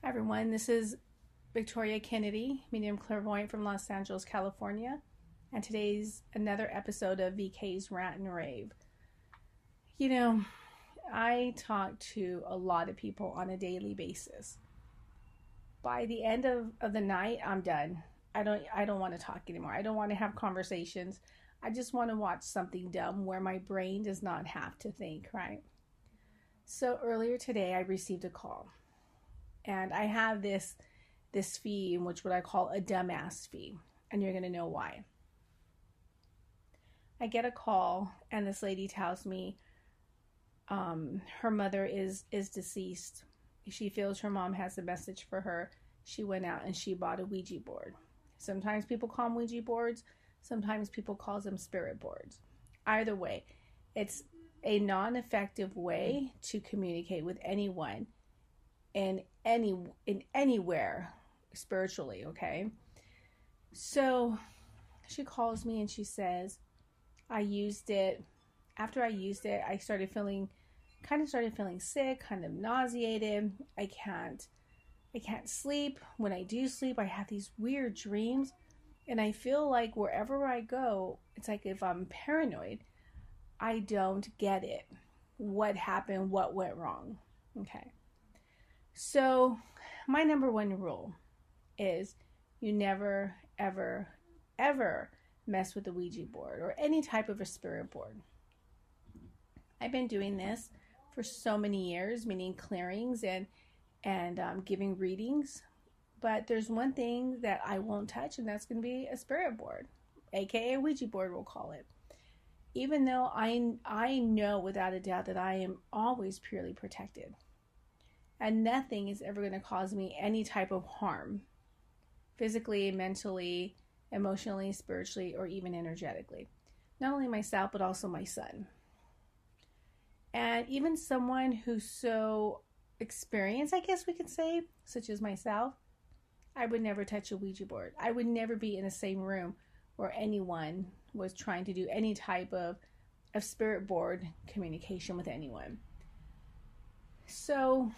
Hi everyone, this is Victoria Kennedy, medium clairvoyant from Los Angeles, California, and today's another episode of VK's Rant and Rave. You know, I talk to a lot of people on a daily basis. By the end of the night, I'm done. I don't want to talk anymore. I don't want to have conversations. I just want to watch something dumb where my brain does not have to think, right? So earlier today, I received a call. And I have this fee, which what I call a dumbass fee, and you're going to know why. I get a call, and this lady tells me her mother is deceased. She feels her mom has a message for her. She went out and she bought a Ouija board. Sometimes people call them Ouija boards. Sometimes people call them spirit boards. Either way, it's a non-effective way to communicate with anyone in anywhere spiritually, okay? So she calls me and she says, I used it. After I used it, I started feeling sick, kind of nauseated. I can't sleep. When I do sleep, I have these weird dreams, and I feel like wherever I go, it's like if I'm paranoid, I don't get it. What happened? What went wrong? Okay. So my number one rule is you never, ever, ever mess with the Ouija board or any type of a spirit board. I've been doing this for so many years, meaning clearings and giving readings. But there's one thing that I won't touch, and that's going to be a spirit board, aka a Ouija board, we'll call it. Even though I know without a doubt that I am always purely protected. And nothing is ever going to cause me any type of harm, physically, mentally, emotionally, spiritually, or even energetically. Not only myself, but also my son. And even someone who's so experienced, I guess we could say, such as myself, I would never touch a Ouija board. I would never be in the same room where anyone was trying to do any type of spirit board communication with anyone. So,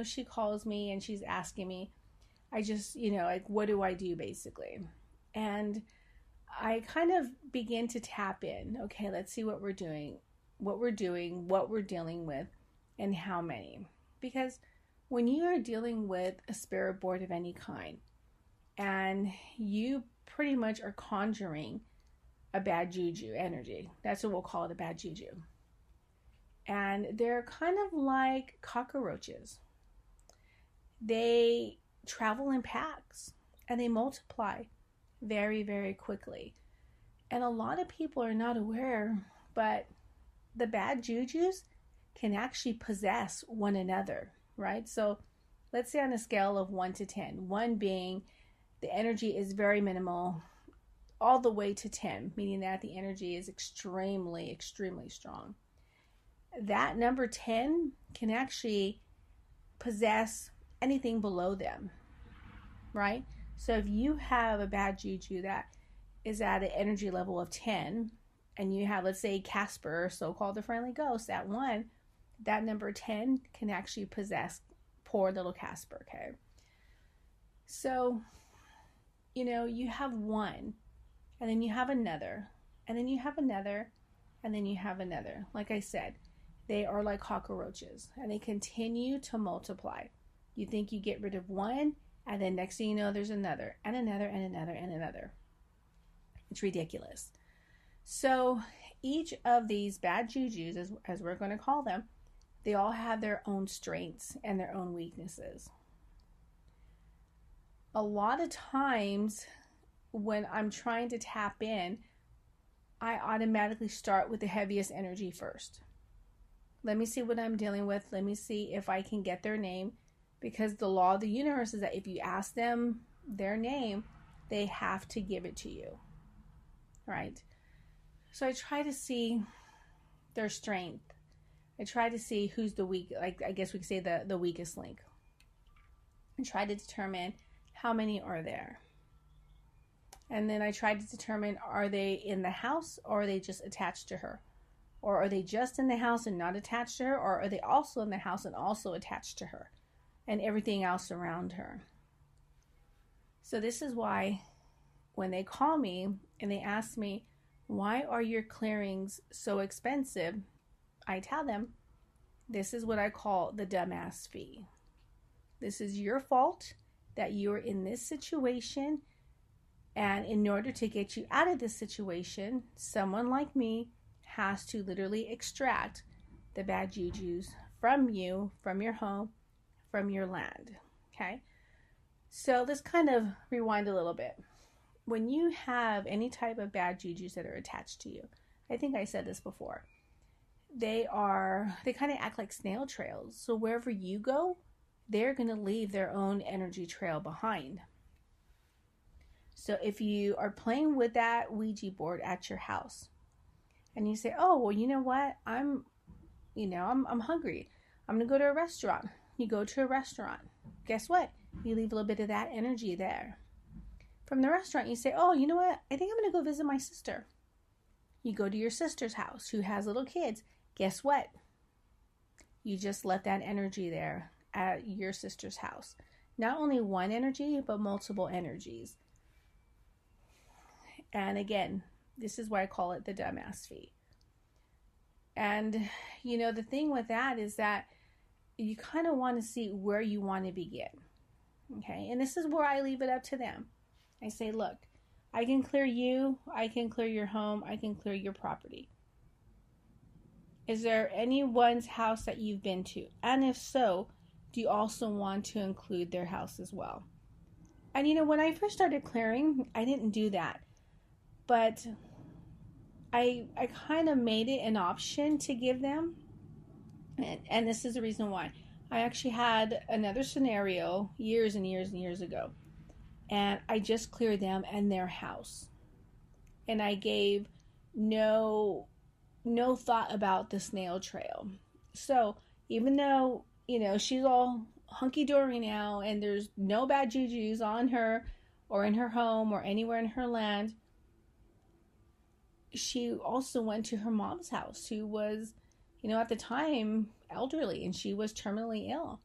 she calls me and she's asking me, I just, like, what do I do basically? And I kind of begin to tap in. Okay, let's see what we're doing, what we're dealing with, and how many. Because when you are dealing with a spirit board of any kind, and you pretty much are conjuring a bad juju energy, that's what we'll call it, a bad juju. And they're kind of like cockroaches. They travel in packs and they multiply very, very quickly. And a lot of people are not aware, but the bad jujus can actually possess one another, right? So let's say on a scale of 1 to 10, 1 being the energy is very minimal, all the way to 10, meaning that the energy is extremely, extremely strong. That number 10 can actually possess anything below them, right? So if you have a bad juju that is at an energy level of 10, and you have, let's say, Casper, so-called the friendly ghost, at 1, that number 10 can actually possess poor little Casper, okay? So, you have 1, and then you have another, and then you have another, and then you have another. Like I said, they are like cockroaches, and they continue to multiply. You think you get rid of 1, and then next thing you know, there's another, and another, and another, and another. It's ridiculous. So each of these bad jujus, as we're going to call them, they all have their own strengths and their own weaknesses. A lot of times when I'm trying to tap in, I automatically start with the heaviest energy first. Let me see what I'm dealing with. Let me see if I can get their name, because the law of the universe is that if you ask them their name, they have to give it to you, right? So I try to see their strength. I try to see who's the weak, like I guess we could say the weakest link. And try to determine how many are there. And then I try to determine, are they in the house, or are they just attached to her? Or are they just in the house and not attached to her? Or are they also in the house and also attached to her? and everything else around her. So this is why when they call me and they ask me, why are your clearings so expensive? I tell them, this is what I call the dumbass fee. This is your fault that you're in this situation. And in order to get you out of this situation, someone like me has to literally extract the bad jujus from you, from your home, from your land. Okay? So let's kind of rewind a little bit. When you have any type of bad jujus that are attached to you, I think I said this before, they kind of act like snail trails. So wherever you go, they're going to leave their own energy trail behind. So if you are playing with that Ouija board at your house and you say, oh, well, you know what? I'm hungry. I'm going to go to a restaurant. You go to a restaurant. Guess what? You leave a little bit of that energy there. From the restaurant, you say, oh, you know what? I think I'm going to go visit my sister. You go to your sister's house who has little kids. Guess what? You just left that energy there at your sister's house. Not only one energy, but multiple energies. And again, this is why I call it the dumbass fee. And, the thing with that is that you kind of want to see where you want to begin. Okay? And this is where I leave it up to them. I say, look, I can clear you. I can clear your home. I can clear your property. Is there anyone's house that you've been to? And if so, do you also want to include their house as well? And when I first started clearing, I didn't do that. But I kind of made it an option to give them. And this is the reason why. I actually had another scenario years and years and years ago. And I just cleared them and their house. And I gave no thought about the snail trail. So even though, she's all hunky-dory now and there's no bad jujus on her or in her home or anywhere in her land, she also went to her mom's house, who was, at the time elderly, and she was terminally ill.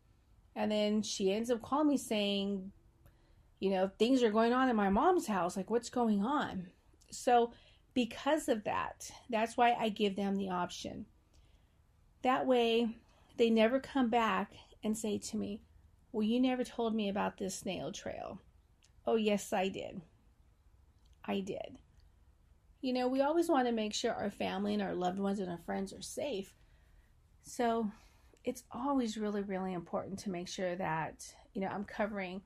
And then she ends up calling me saying, things are going on in my mom's house. Like, what's going on? So because of that, that's why I give them the option. That way, they never come back and say to me, well, you never told me about this snail trail. Oh, yes, I did. I did. We always want to make sure our family and our loved ones and our friends are safe. So it's always really, really important to make sure that, I'm covering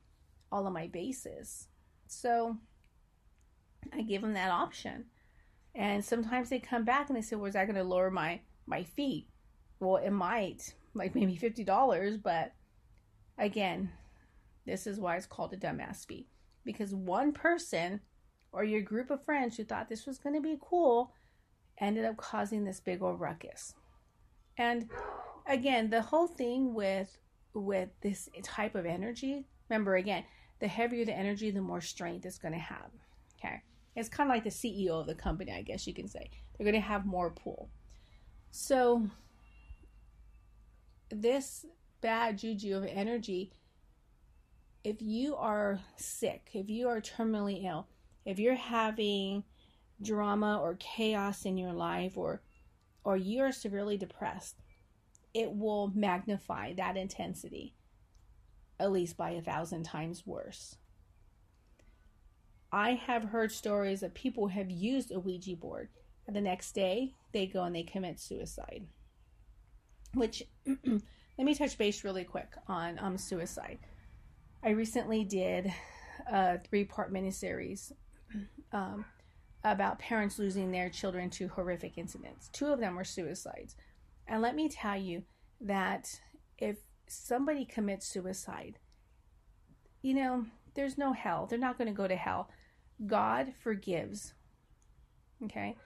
all of my bases. So I give them that option. And sometimes they come back and they say, well, is that going to lower my fee? Well, it might, like maybe $50. But again, this is why it's called a dumbass fee. Because one person or your group of friends who thought this was going to be cool ended up causing this big old ruckus. And again, the whole thing with this type of energy, remember again, the heavier the energy, the more strength it's going to have. Okay? It's kind of like the CEO of the company, I guess you can say. They're going to have more pull. So this bad juju of energy, if you are sick, if you are terminally ill, if you're having drama or chaos in your life, or you're severely depressed, it will magnify that intensity at least by 1,000 times worse. I have heard stories of people who have used a Ouija board, and the next day they go and they commit suicide. Which, let me touch base really quick on suicide. I recently did a 3-part miniseries about parents losing their children to horrific incidents. 2 of them were suicides. And let me tell you that if somebody commits suicide, there's no hell. They're not going to go to hell. God forgives. Okay?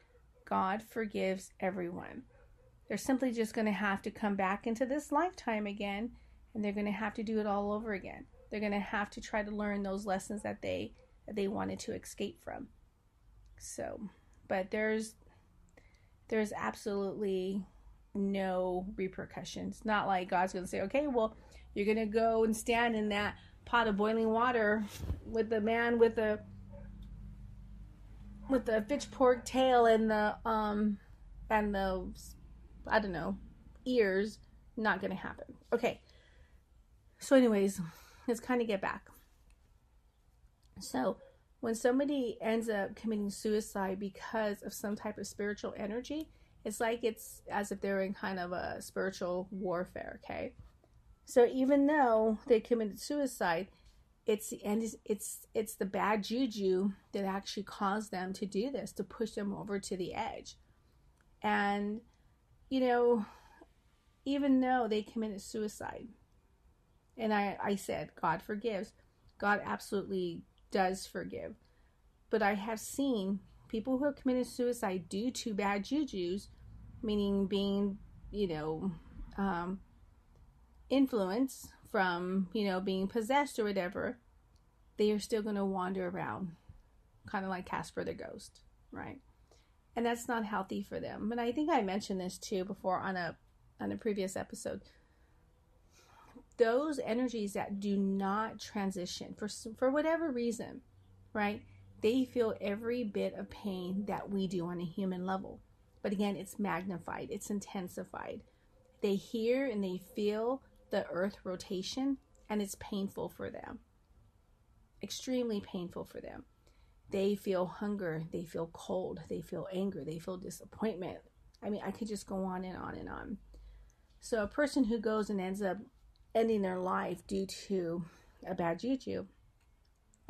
God forgives everyone. They're simply just going to have to come back into this lifetime again, and they're going to have to do it all over again. They're going to have to try to learn those lessons that they wanted to escape from. So, but there's absolutely no repercussions. Not like God's going to say, okay, well, You're going to go and stand in that pot of boiling water with the man with the pitchfork tail and the I don't know, ears. Not going to happen. Okay. So anyways, let's kind of get back. So when somebody ends up committing suicide because of some type of spiritual energy, it's like it's as if they're in kind of a spiritual warfare, okay? So even though they committed suicide, it's the bad juju that actually caused them to do this, to push them over to the edge. And, you know, even though they committed suicide, and I said, God forgives. God absolutely does forgive. But I have seen people who have committed suicide due to bad jujus, meaning being, influenced from, being possessed or whatever, they are still going to wander around, kind of like Casper the Ghost, right? And that's not healthy for them. And I think I mentioned this too before on a previous episode. Those energies that do not transition for whatever reason, right? They feel every bit of pain that we do on a human level. But again, it's magnified, it's intensified. They hear and they feel the earth rotation, and it's painful for them. Extremely painful for them. They feel hunger, they feel cold, they feel anger, they feel disappointment. I mean, I could just go on and on and on. So a person who goes and ends up ending their life due to a bad juju,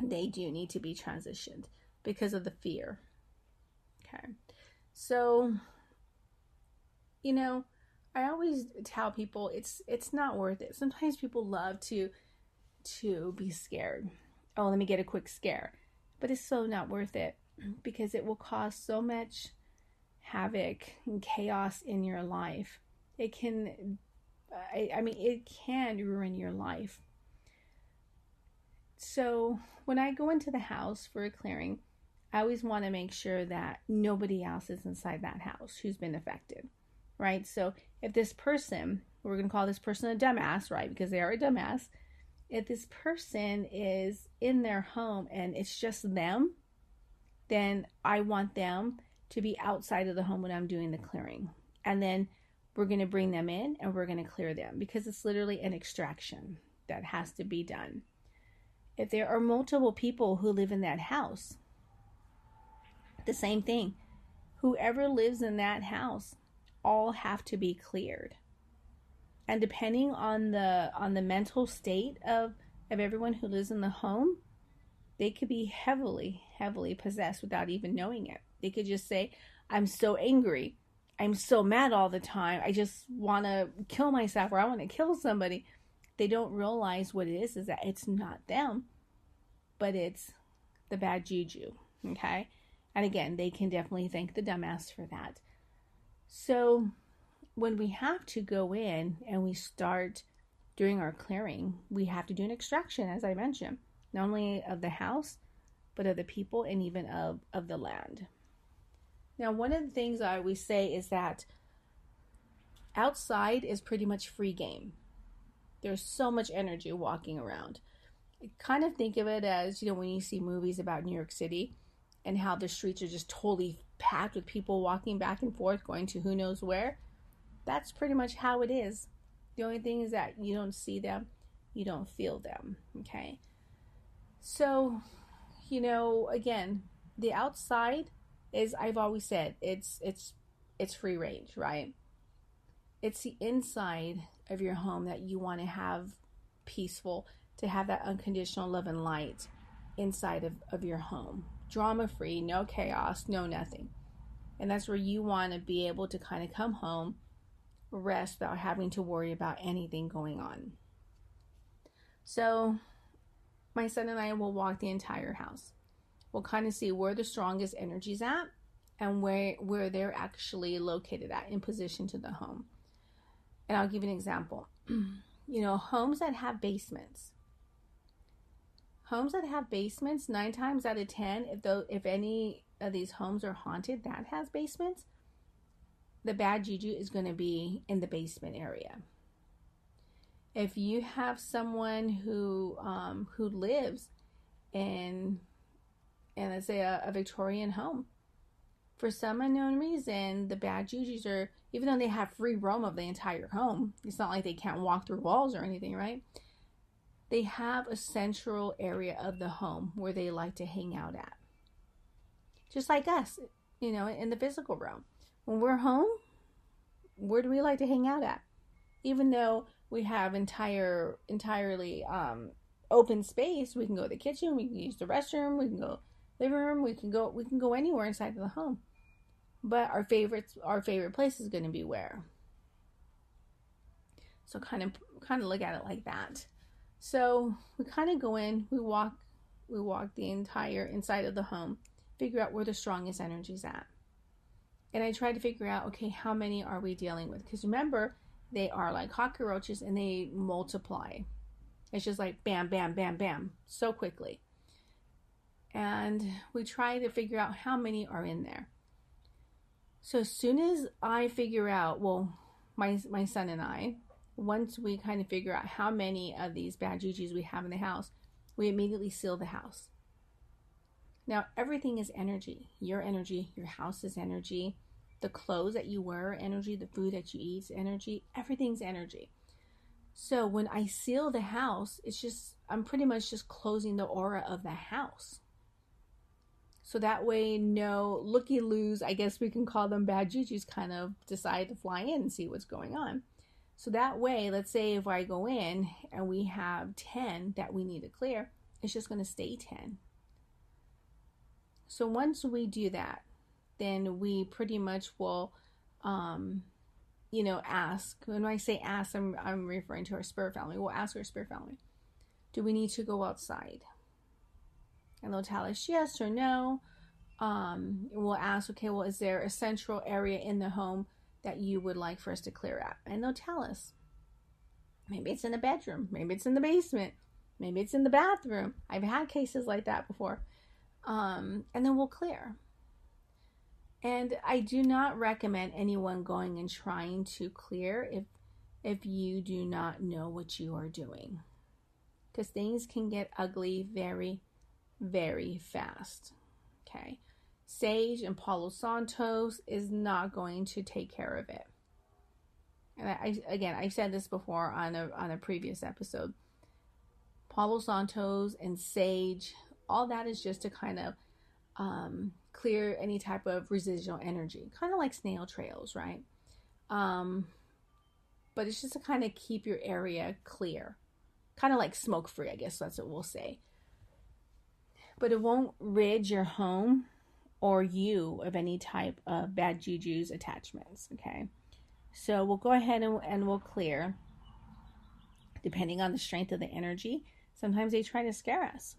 they do need to be transitioned because of the fear. Okay. So, I always tell people it's not worth it. Sometimes people love to be scared. Oh, let me get a quick scare. But it's so not worth it because it will cause so much havoc and chaos in your life. It can it can ruin your life. So when I go into the house for a clearing, I always want to make sure that nobody else is inside that house who's been affected, right? So if this person, we're going to call this person a dumbass, right? Because they are a dumbass. If this person is in their home and it's just them, then I want them to be outside of the home when I'm doing the clearing. And then we're going to bring them in and we're going to clear them because it's literally an extraction that has to be done. If there are multiple people who live in that house, the same thing. Whoever lives in that house all have to be cleared. And depending on the mental state of everyone who lives in the home, they could be heavily, heavily possessed without even knowing it. They could just say, I'm so angry. I'm so mad all the time. I just want to kill myself, or I want to kill somebody. They don't realize what it is that it's not them, but it's the bad juju. Okay? And again, they can definitely thank the dumbass for that. So when we have to go in and we start doing our clearing, we have to do an extraction, as I mentioned, not only of the house, but of the people and even of the land. Now, one of the things I always say is that outside is pretty much free game. There's so much energy walking around. I kind of think of it as, when you see movies about New York City and how the streets are just totally packed with people walking back and forth, going to who knows where. That's pretty much how it is. The only thing is that you don't see them, you don't feel them, okay? So, again, the outside is, I've always said, it's free range, right? It's the inside of your home that you want to have peaceful, to have that unconditional love and light inside of your home. Drama-free, no chaos, no nothing. And that's where you want to be able to kind of come home, rest without having to worry about anything going on. So my son and I will walk the entire house. We'll kind of see where the strongest energy's at and where they're actually located at in position to the home. And I'll give you an example. Homes that have basements. Homes that have basements, 9 times out of 10, if any of these homes are haunted that has basements, the bad juju is going to be in the basement area. If you have someone who lives in let's say a Victorian home, for some unknown reason, the bad jujus are, even though they have free roam of the entire home, it's not like they can't walk through walls or anything, right? They have a central area of the home where they like to hang out at. Just like us, in the physical realm. When we're home, where do we like to hang out at? Even though we have entirely open space, we can go to the kitchen, we can use the restroom, we can go living room, we can go anywhere inside of the home. But our favorite place is going to be where? So kind of look at it like that. So we kind of go in, we walk the entire inside of the home, figure out where the strongest energy is at. And I try to figure out, okay, how many are we dealing with? Because remember, they are like cockroaches and they multiply. It's just like bam, bam, bam, bam, so quickly. And we try to figure out how many are in there. So as soon as I figure out, well, my son and I, once we kind of figure out how many of these bad jujus we have in the house, we immediately seal the house. Now, everything is energy. Your energy, your house is energy. The clothes that you wear are energy. The food that you eat is energy. Everything's energy. So when I seal the house, I'm pretty much just closing the aura of the house. So that way, no looky-loos, I guess we can call them bad jujus, kind of decide to fly in and see what's going on. So that way, let's say if I go in and we have 10 that we need to clear, it's just going to stay 10. So once we do that, then we pretty much will, ask. When I say ask, I'm referring to our spirit family. We'll ask our spirit family, do we need to go outside? And they'll tell us yes or no. We'll ask, okay, well, is there a central area in the home that you would like for us to clear out? And they'll tell us. Maybe it's in the bedroom. Maybe it's in the basement. Maybe it's in the bathroom. I've had cases like that before. And then we'll clear. And I do not recommend anyone going and trying to clear if you do not know what you are doing. Because things can get ugly very, very fast. Okay. Sage and Palo Santos is not going to take care of it. And I've said this before on a previous episode. Palo Santos and sage, all that is just to kind of clear any type of residual energy, kind of like snail trails, right? But it's just to kind of keep your area clear, kind of like smoke free, I guess that's what we'll say. But it won't rid your home or you of any type of bad juju's attachments, okay? So we'll go ahead and we'll clear, depending on the strength of the energy. Sometimes they try to scare us.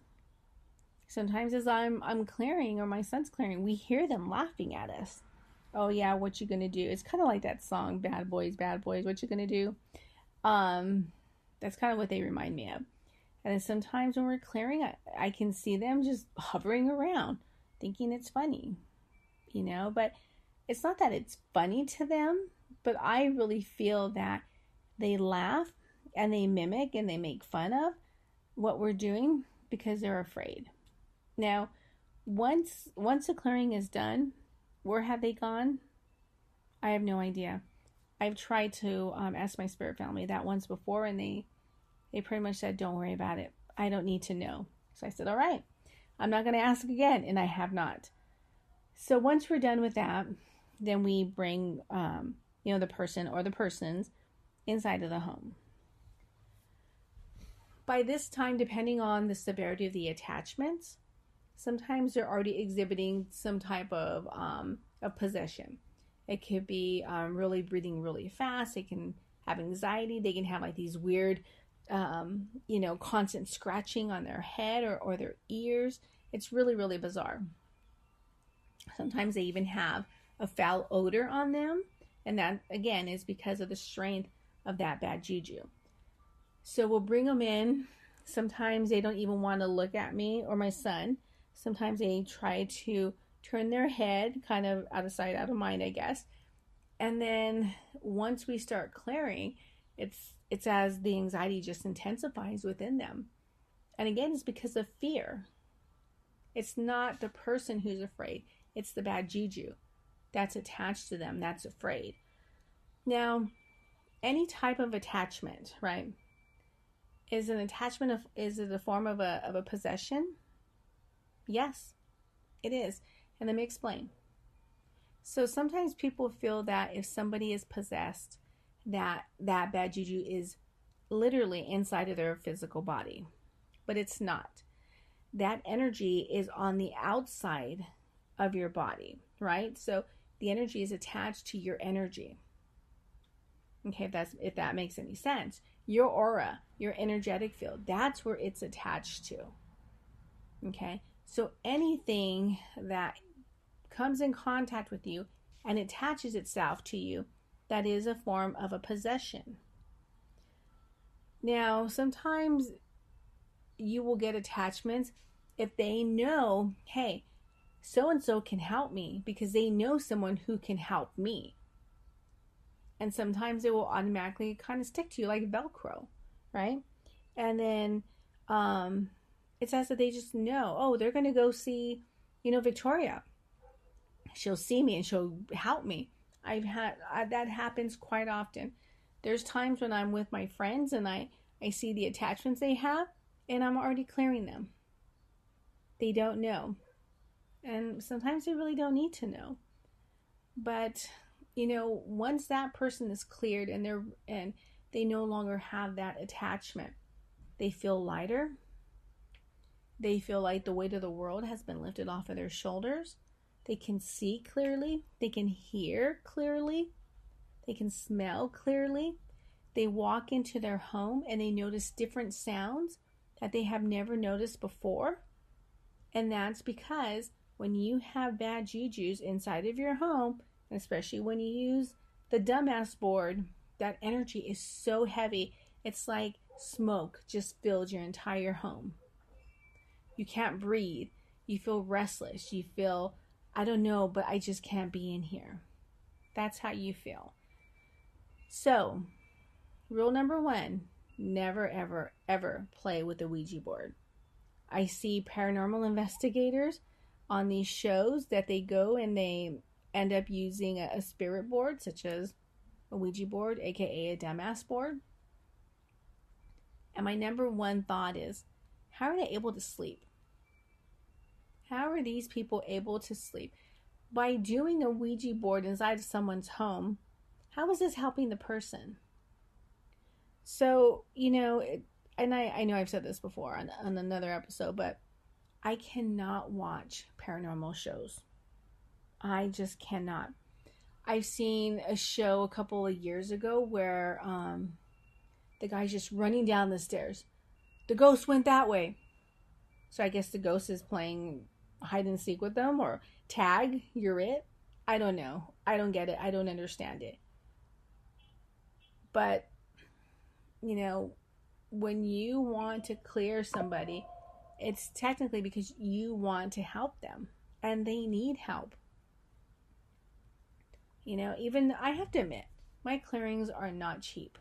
Sometimes as I'm clearing or my son's clearing, we hear them laughing at us. Oh yeah, what you gonna do? It's kind of like that song, Bad Boys, what you gonna do? That's kind of what they remind me of. And then sometimes when we're clearing, I can see them just hovering around, thinking it's funny, but it's not that it's funny to them, but I really feel that they laugh and they mimic and they make fun of what we're doing because they're afraid. Now, once the clearing is done, where have they gone? I have no idea. I've tried to ask my spirit family that once before, and they pretty much said, don't worry about it. I don't need to know. So I said, all right, I'm not going to ask again, and I have not. So once we're done with that, then we bring, the person or the persons inside of the home. By this time, depending on the severity of the attachments, sometimes they're already exhibiting some type of possession. It could be really breathing really fast. They can have anxiety. They can have like these weird, constant scratching on their head or their ears. It's really, really bizarre. Sometimes they even have a foul odor on them. And that, again, is because of the strength of that bad juju. So we'll bring them in. Sometimes they don't even want to look at me or my son. Sometimes they try to turn their head, kind of out of sight, out of mind, I guess. And then once we start clearing, it's it's as the anxiety just intensifies within them. And again, it's because of fear. It's not the person who's afraid, it's the bad juju that's attached to them that's afraid. Now, any type of attachment, right? Is it a form of a possession? Yes, it is. And let me explain. So sometimes people feel that if somebody is possessed, that bad juju is literally inside of their physical body. But it's not. That energy is on the outside of your body, right? So the energy is attached to your energy. Okay, if that makes any sense. Your aura, your energetic field, that's where it's attached to. Okay, so anything that comes in contact with you and attaches itself to you, that is a form of a possession. Now, sometimes you will get attachments if they know, hey, so-and-so can help me because they know someone who can help me. And sometimes it will automatically kind of stick to you like Velcro, right? And then it's as if they just know, oh, they're going to go see, Victoria. She'll see me and she'll help me. That happens quite often. There's times when I'm with my friends and I see the attachments they have and I'm already clearing them. They don't know. And sometimes they really don't need to know. But, once that person is cleared and they no longer have that attachment, they feel lighter. They feel like the weight of the world has been lifted off of their shoulders. They can see clearly. They can hear clearly. They can smell clearly. They walk into their home and they notice different sounds that they have never noticed before. And that's because when you have bad jujus inside of your home, especially when you use the dumbass board, that energy is so heavy. It's like smoke just fills your entire home. You can't breathe. You feel restless. You feel, I don't know, but I just can't be in here. That's how you feel. So, rule number 1, never, ever, ever play with the Ouija board. I see paranormal investigators on these shows that they go and they end up using a spirit board, such as a Ouija board, aka a dumbass board. And my number 1 thought is, how are they able to sleep? How are these people able to sleep? By doing a Ouija board inside of someone's home, how is this helping the person? So, and I know I've said this before on another episode, but I cannot watch paranormal shows. I just cannot. I've seen a show a couple of years ago where the guy's just running down the stairs. The ghost went that way. So I guess the ghost is playing hide and seek with them or tag, you're it. I don't know. I don't get it. I don't understand it. But, when you want to clear somebody, it's technically because you want to help them and they need help. Even I have to admit, my clearings are not cheap.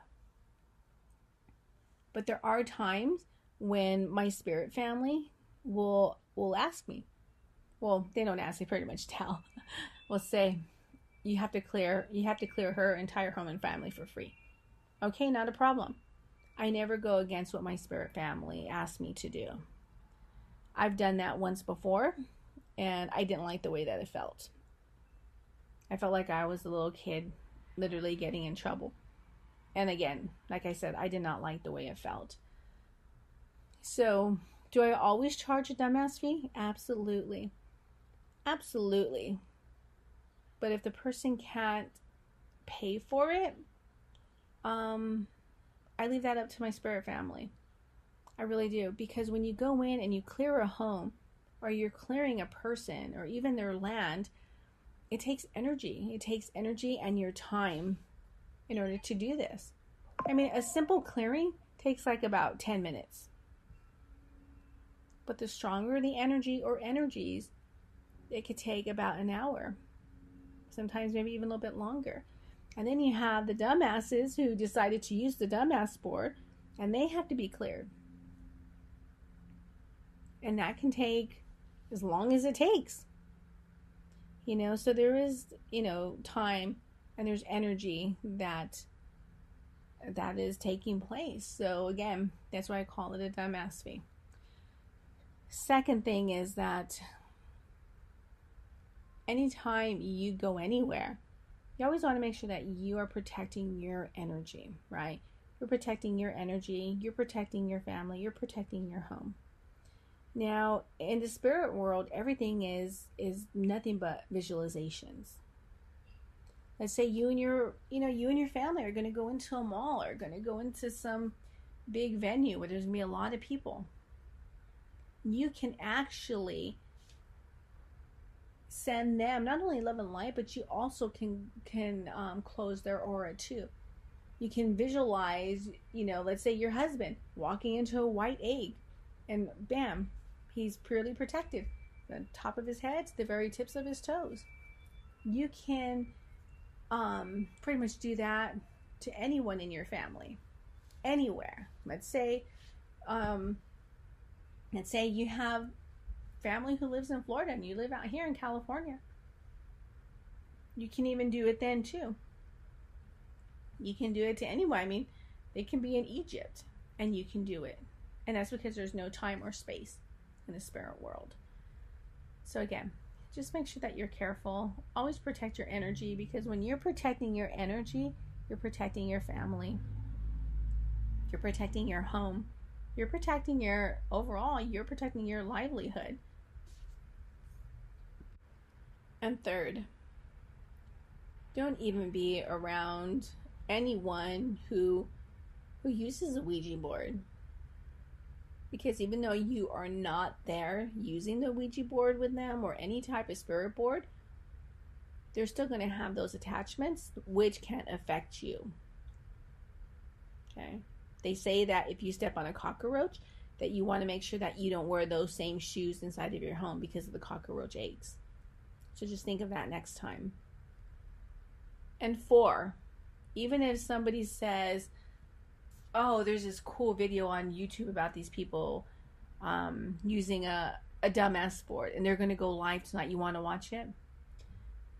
But there are times when my spirit family will ask me. Well, they don't ask, they pretty much tell. Will say, you have to clear her entire home and family for free. Okay, not a problem. I never go against what my spirit family asked me to do. I've done that once before, and I didn't like the way that it felt. I felt like I was a little kid literally getting in trouble. And again, like I said, I did not like the way it felt. So, do I always charge a dumbass fee? Absolutely. Absolutely. But if the person can't pay for it, I leave that up to my spirit family. I really do. Because when you go in and you clear a home, or you're clearing a person, or even their land, it takes energy. It takes energy and your time in order to do this. I mean, a simple clearing takes like about 10 minutes. But the stronger the energy or energies, it could take about an hour. Sometimes maybe even a little bit longer. And then you have the dumbasses who decided to use the dumbass board, and they have to be cleared. And that can take as long as it takes. So there is, time and there's energy that is taking place. So again, that's why I call it a dumbass fee. Second thing is that anytime you go anywhere, you always want to make sure that you are protecting your energy, right? You're protecting your energy, you're protecting your family, you're protecting your home. Now, in the spirit world, everything is nothing but visualizations. Let's say you and your family are going to go into a mall or going to go into some big venue where there's going to be a lot of people. You can actually send them not only love and light, but you also can close their aura too. You can visualize, let's say your husband walking into a white egg, and bam, he's purely protected. The top of his head to the very tips of his toes. You can pretty much do that to anyone in your family, anywhere. Let's say you have family who lives in Florida and you live out here in California. You can even do it then too. You can do it to anyone. I mean, they can be in Egypt and you can do it. And that's because there's no time or space in the spirit world. So again, just make sure that you're careful. Always protect your energy, because when you're protecting your energy, you're protecting your family. You're protecting your home. You're protecting you're protecting your livelihood. And third, don't even be around anyone who uses a Ouija board. Because even though you are not there using the Ouija board with them or any type of spirit board, they're still going to have those attachments which can affect you. Okay? They say that if you step on a cockroach, that you want to make sure that you don't wear those same shoes inside of your home because of the cockroach eggs. So just think of that next time. And 4, even if somebody says, oh, there's this cool video on YouTube about these people using a dumbass board and they're going to go live tonight, you want to watch it?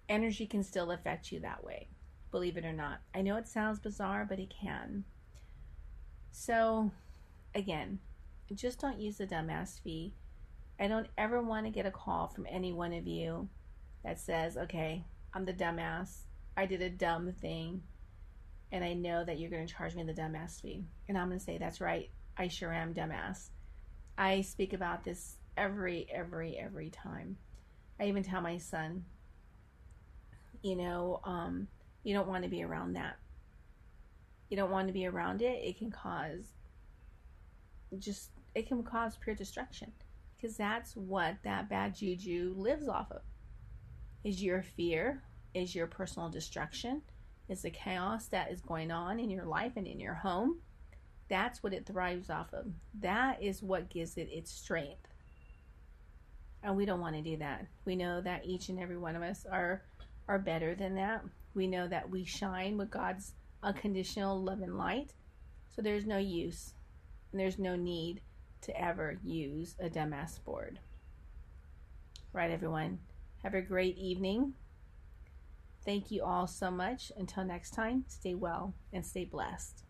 Energy can still affect you that way, believe it or not. I know it sounds bizarre, but it can. So, again, just don't use the dumbass fee. I don't ever want to get a call from any one of you that says, okay, I'm the dumbass. I did a dumb thing. And I know that you're going to charge me the dumbass fee. And I'm going to say, that's right. I sure am dumbass. I speak about this every time. I even tell my son, you don't want to be around that. You don't want to be around it. It can cause pure destruction. Because that's what that bad juju lives off of. Is your fear, is your personal destruction, is the chaos that is going on in your life and in your home. That's what it thrives off of. That is what gives it its strength. And we don't want to do that. We know that each and every one of us are better than that. We know that we shine with God's unconditional love and light. So there's no use and there's no need to ever use a dumbass board. Right, everyone? Have a great evening. Thank you all so much. Until next time, stay well and stay blessed.